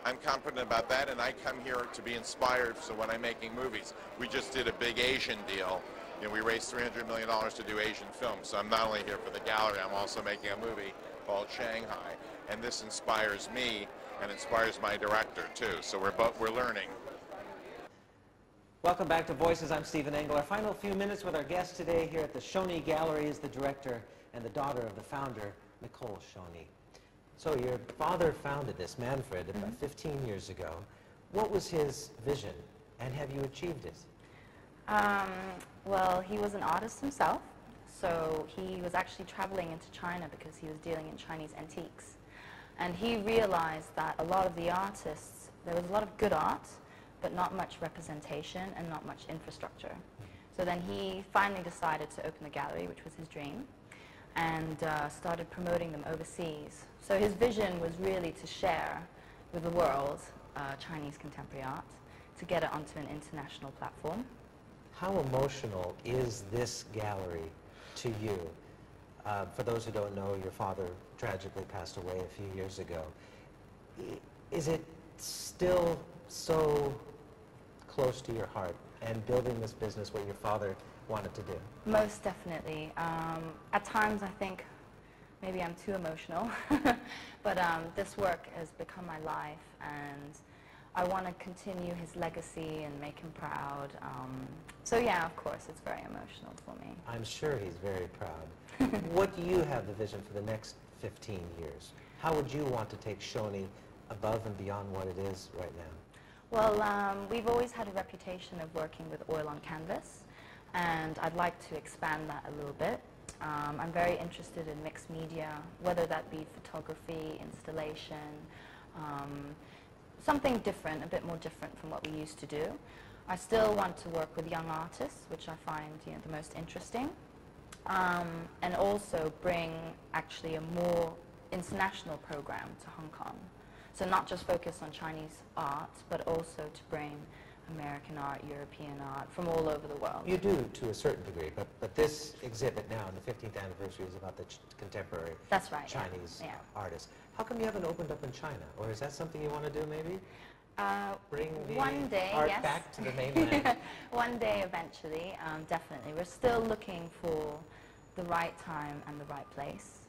I'm confident about that, and I come here to be inspired. So when I'm making movies, we just did a big Asian deal. You know, we raised $300 million to do Asian films. So I'm not only here for the gallery, I'm also making a movie called Shanghai, and this inspires me and inspires my director too. So we're learning. Welcome back to Voices. I'm Stephen Engel. Our final few minutes with our guest today here at the Schoeni Gallery is the director and the daughter of the founder, Nicole Schoeni. So your father founded this, Manfred, about 15 years ago. What was his vision, and have you achieved it? Well, he was an artist himself, so he was actually traveling into China because he was dealing in Chinese antiques. And he realized that a lot of the artists, there was a lot of good art, but not much representation and not much infrastructure. So then he finally decided to open the gallery, which was his dream, and started promoting them overseas. So his vision was really to share with the world Chinese contemporary art, to get it onto an international platform. How emotional is this gallery to you? For those who don't know, your father tragically passed away a few years ago. Is it still so close to your heart, and building this business what your father wanted to do? Most definitely. At times I think maybe I'm too emotional, but this work has become my life, and I want to continue his legacy and make him proud. So yeah, of course, it's very emotional for me. I'm sure he's very proud. What do you have the vision for the next 15 years? How would you want to take Schoeni above and beyond what it is right now? Well, we've always had a reputation of working with oil on canvas, and I'd like to expand that a little bit. I'm very interested in mixed media, whether that be photography, installation, something different, a bit more different from what we used to do. I still want to work with young artists, which I find the most interesting, and also bring actually a more international program to Hong Kong. So not just focus on Chinese art, but also to bring American art, European art from all over the world. You do to a certain degree, but this exhibit now, in the 15th anniversary, is about the contemporary That's right, Chinese yeah. artists. How come you haven't opened up in China? Or is that something you want to do maybe? Bring the one day, art yes. back to the mainland? One day eventually, definitely. We're still looking for the right time and the right place.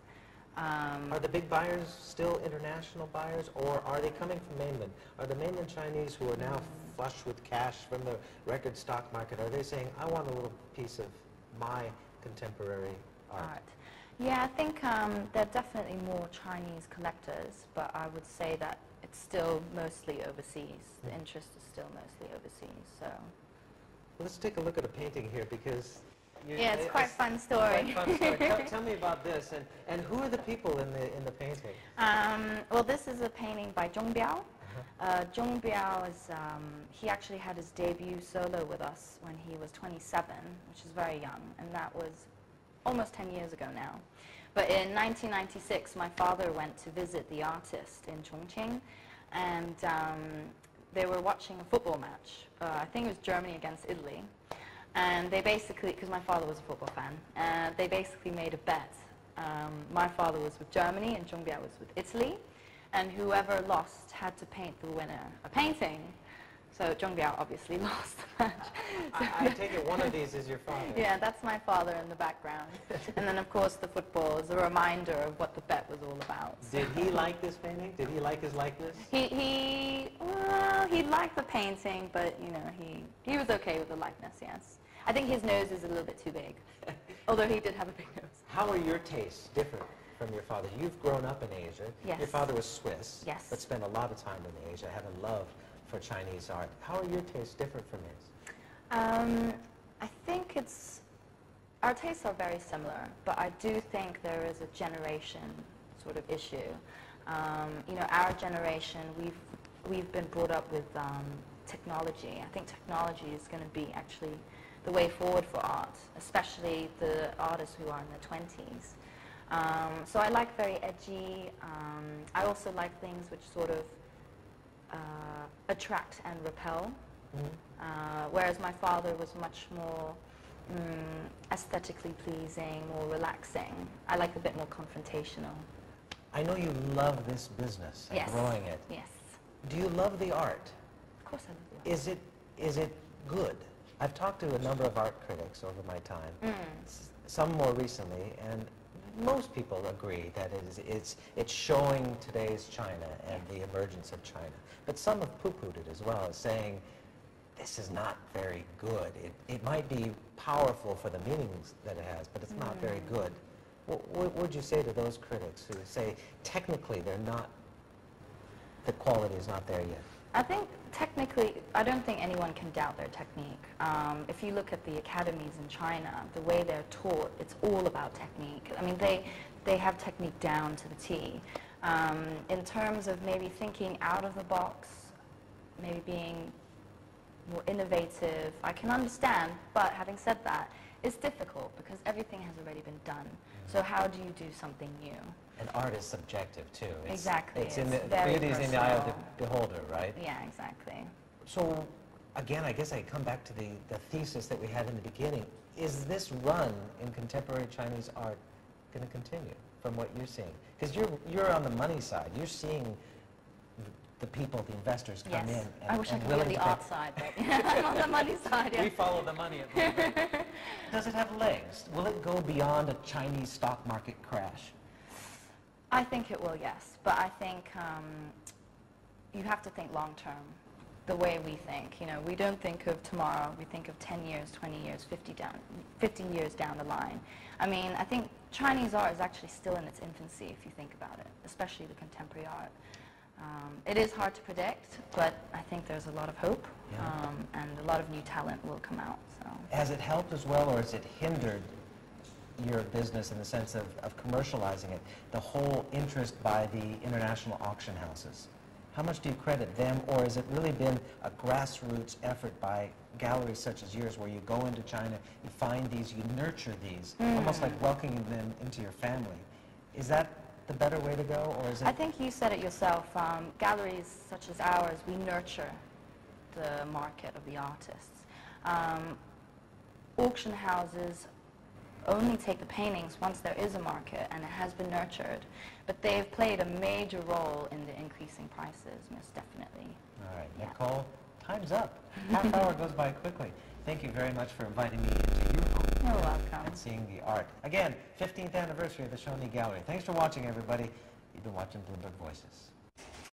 Are the big buyers still international buyers, or are they coming from mainland? Are the mainland Chinese who are now flush with cash from the record stock market, are they saying, I want a little piece of my contemporary art? Yeah, I think there are definitely more Chinese collectors, but I would say that it's still mostly overseas. The interest is still mostly overseas. So let's take a look at a painting here, because yeah, it's quite a fun story. Tell me about this, and who are the people in the painting? Well, this is a painting by Zhong Biao. Zhong Biao is, he actually had his debut solo with us when he was 27, which is very young, and that was almost 10 years ago now. But in 1996, my father went to visit the artist in Chongqing, and they were watching a football match. I think it was Germany against Italy. And they basically, because my father was a football fan, they basically made a bet. My father was with Germany and Zhong Biao was with Italy, and whoever lost had to paint the winner a painting. So Zhong Biao obviously lost the match. I take it one of these is your father. Yeah, that's my father in the background. And then of course the football is a reminder of what the bet was all about. So. Did he like this painting? Did he like his likeness? Well, he liked the painting, but you know, he was okay with the likeness, yes. I think his nose is a little bit too big, although he did have a big nose. How are your tastes different from your father? You've grown up in Asia. Yes. Your father was Swiss, yes, but spent a lot of time in Asia, had a love for Chinese art. How are your tastes different from his? I think our tastes are very similar, but I do think there is a generation sort of issue. You know, our generation, we've been brought up with technology. I think technology is going to be actually the way forward for art, especially the artists who are in their 20s. So I like very edgy. I also like things which sort of attract and repel, whereas my father was much more aesthetically pleasing, more relaxing. I like a bit more confrontational. I know you love this business and yes. growing it. Yes. Do you love the art? Of course I love the art. Is it good? I've talked to a number of art critics over my time, some more recently, and most people agree that it's showing today's China and the emergence of China. But some have poo-pooed it as well, saying this is not very good. It might be powerful for the meanings that it has, but it's not very good. What would you say to those critics who say technically the quality is not there yet? I think technically, I don't think anyone can doubt their technique. If you look at the academies in China, the way they're taught, it's all about technique. I mean, they have technique down to the T. In terms of maybe thinking out of the box, maybe being more innovative, I can understand, but having said that, it's difficult because everything has already been done. So how do you do something new? And art is subjective too. Exactly. It's in the beauty is in the eye of the beholder, right? Yeah, exactly. So again, I guess I come back to the thesis that we had in the beginning. Is this run in contemporary Chinese art going to continue from what you're seeing? Because you're on the money side. You're seeing the people, the investors come in and I wish I could be willing on the to art side, but I'm on the money side. We follow the money at Bloomberg. Does it have legs? Will it go beyond a Chinese stock market crash? I think it will, yes. But I think you have to think long term, the way we think. You know, we don't think of tomorrow. We think of 10 years, 20 years, 15 years down the line. I mean, I think Chinese art is actually still in its infancy, if you think about it, especially the contemporary art. It is hard to predict, but I think there's a lot of hope, and a lot of new talent will come out. So. Has it helped as well, or has it hindered your business in the sense of commercializing it, the whole interest by the international auction houses? How much do you credit them, or has it really been a grassroots effort by galleries such as yours where you go into China, you find these, you nurture these, almost like welcoming them into your family? Is that the better way to go, or is it? I think you said it yourself. Galleries such as ours, we nurture the market of the artists. Auction houses only take the paintings once there is a market and it has been nurtured. But they've played a major role in the increasing prices, most definitely. All right, Nicole, time's up. Half hour goes by quickly. Thank you very much for inviting me into your home. You're welcome. And seeing the art. Again, 15th anniversary of the Schoeni Gallery. Thanks for watching, everybody. You've been watching Bloomberg Voices.